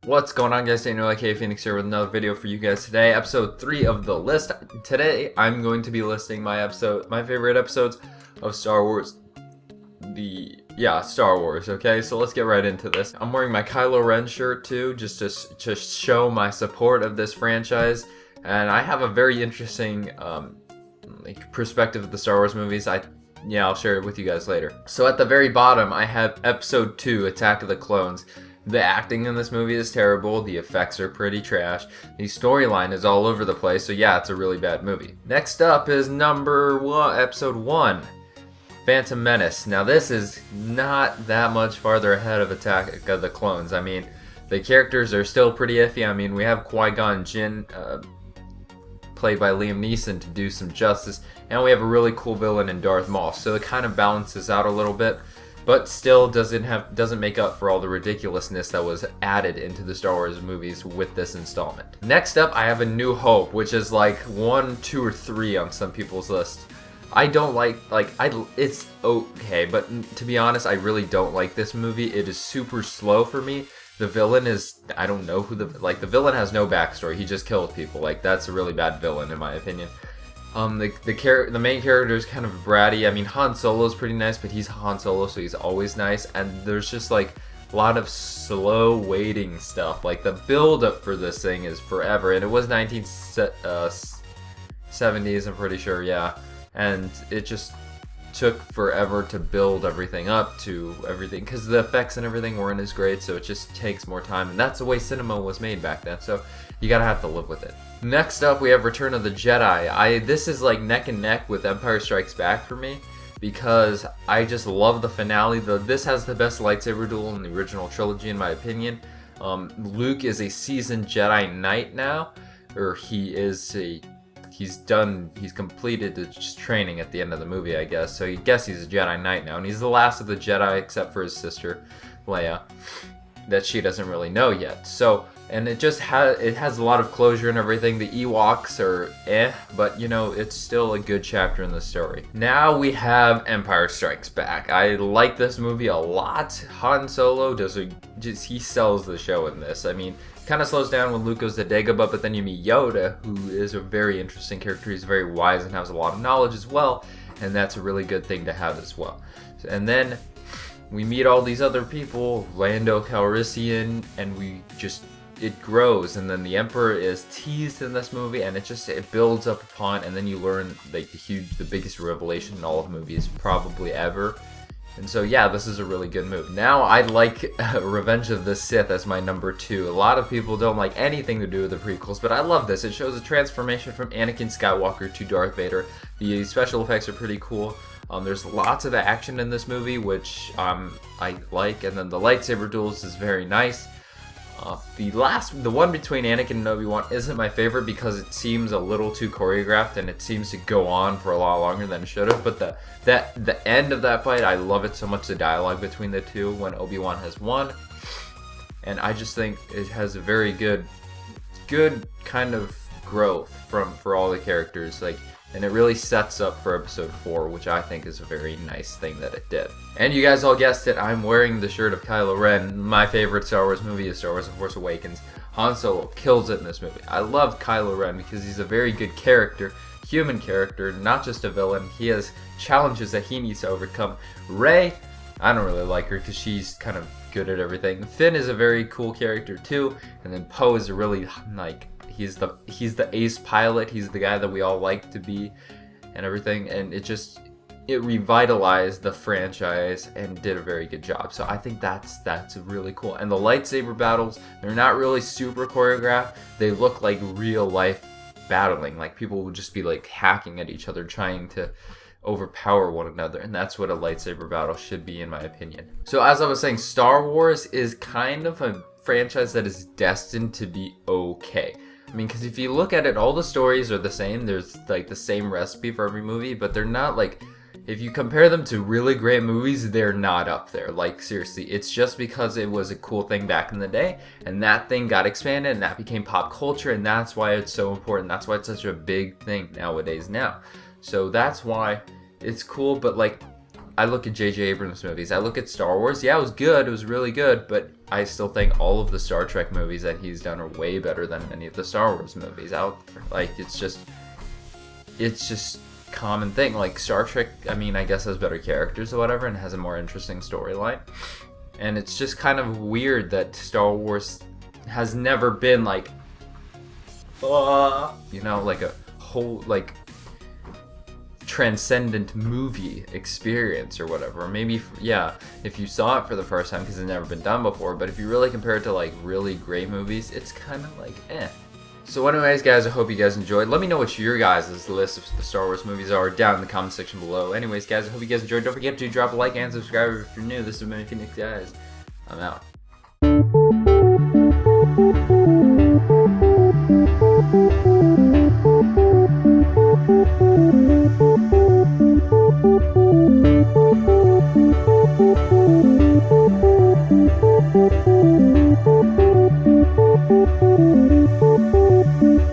What's going on, guys? Daniel aka Phoenix here with another video for you guys today. Episode 3 of the list. Today I'm going to be listing my favorite episodes of Star Wars. Star Wars, okay? So let's get right into this. I'm wearing my Kylo Ren shirt too, just to show my support of this franchise. And I have a very interesting perspective of the Star Wars movies. I'll share it with you guys later. So at the very bottom, I have Episode 2, Attack of the Clones. The acting in this movie is terrible, the effects are pretty trash, the storyline is all over the place, so yeah, it's a really bad movie. Next up is Episode 1, Phantom Menace. Now this is not that much farther ahead of Attack of the Clones. I mean, the characters are still pretty iffy. I mean, we have Qui-Gon Jinn, played by Liam Neeson, to do some justice, and we have a really cool villain in Darth Maul, so it kind of balances out a little bit. But still doesn't make up for all the ridiculousness that was added into the Star Wars movies with this installment. Next up, I have A New Hope, which is like 1, 2, or 3 on some people's list. I don't it's okay, but to be honest, I really don't like this movie. It is super slow for me. The villain is, I don't know who the villain has no backstory. He just kills people. Like, that's a really bad villain in my opinion. The main character is kind of bratty. I mean, Han Solo's pretty nice, but he's Han Solo, so he's always nice. And there's just like a lot of slow waiting stuff. Like the build up for this thing is forever, and it was 1970s, I'm pretty sure, yeah. And it just took forever to build everything up to everything, because the effects and everything weren't as great, so it just takes more time. And that's the way cinema was made back then, so you gotta have to live with it. Next up, we have Return of the Jedi. This is like neck and neck with Empire Strikes Back for me, because I just love the finale. This has the best lightsaber duel in the original trilogy, in my opinion. Luke is a seasoned Jedi Knight now, or he's completed his training at the end of the movie, I guess. So I guess he's a Jedi Knight now, and he's the last of the Jedi except for his sister, Leia, that she doesn't really know yet. So, and it has a lot of closure and everything. The Ewoks are but you know, it's still a good chapter in the story. Now we have Empire Strikes Back. I like this movie a lot. Han Solo he sells the show in this. I mean, kind of slows down when Luke goes to Dagobah, but then you meet Yoda, who is a very interesting character. He's very wise and has a lot of knowledge as well, and that's a really good thing to have as well. And then we meet all these other people, Lando Calrissian, and it grows, and then the Emperor is teased in this movie, and it builds up upon, and then you learn like the biggest revelation in all of movies probably ever. And so yeah, this is a really good movie. Now I like Revenge of the Sith as my number 2. A lot of people don't like anything to do with the prequels, but I love this. It shows a transformation from Anakin Skywalker to Darth Vader. The special effects are pretty cool. There's lots of action in this movie, which I like, and then the lightsaber duels is very nice. The one between Anakin and Obi-Wan isn't my favorite because it seems a little too choreographed, and it seems to go on for a lot longer than it should have. But the end of that fight, I love it so much, the dialogue between the two when Obi-Wan has won, and I just think it has a very good kind of growth for all the characters, and it really sets up for Episode 4, which I think is a very nice thing that it did. And you guys all guessed it, I'm wearing the shirt of Kylo Ren. My favorite Star Wars movie is Star Wars The Force Awakens. Han Solo kills it in this movie. I love Kylo Ren because he's a very good character, human character, not just a villain. He has challenges that he needs to overcome. Rey, I don't really like her because she's kind of good at everything. Finn is a very cool character too, and then Poe is a really, he's the ace pilot. He's the guy that we all like to be and everything, and it revitalized the franchise and did a very good job. So I think that's really cool. And the lightsaber battles, they're not really super choreographed. They look like real life battling. Like people would just be like hacking at each other, trying to overpower one another, and that's what a lightsaber battle should be, in my opinion. So as I was saying, Star Wars is kind of a franchise that is destined to be okay. I mean, because if you look at it, all the stories are the same. There's like the same recipe for every movie, but they're not like, if you compare them to really great movies, they're not up there. Like, seriously, it's just because it was a cool thing back in the day, and that thing got expanded, and that became pop culture, and that's why it's so important. That's why it's such a big thing nowadays now. So that's why it's cool, but like, I look at J.J. Abrams movies, I look at Star Wars, yeah, it was good, it was really good, but I still think all of the Star Trek movies that he's done are way better than any of the Star Wars movies out there. Like, it's just common thing. Like, Star Trek, I mean, I guess has better characters or whatever, and has a more interesting storyline. And it's just kind of weird that Star Wars has never been like, you know, like a whole, like, transcendent movie experience or whatever. Or maybe, yeah, if you saw it for the first time because it's never been done before, but if you really compare it to like really great movies, it's kind of like eh. So anyways, guys, I hope you guys enjoyed. Let me know what your guys' list of the Star Wars movies are down in the comment section below. Anyways, guys, I hope you guys enjoyed. Don't forget to drop a like and subscribe if you're new. This is Phoenix, guys. I'm out.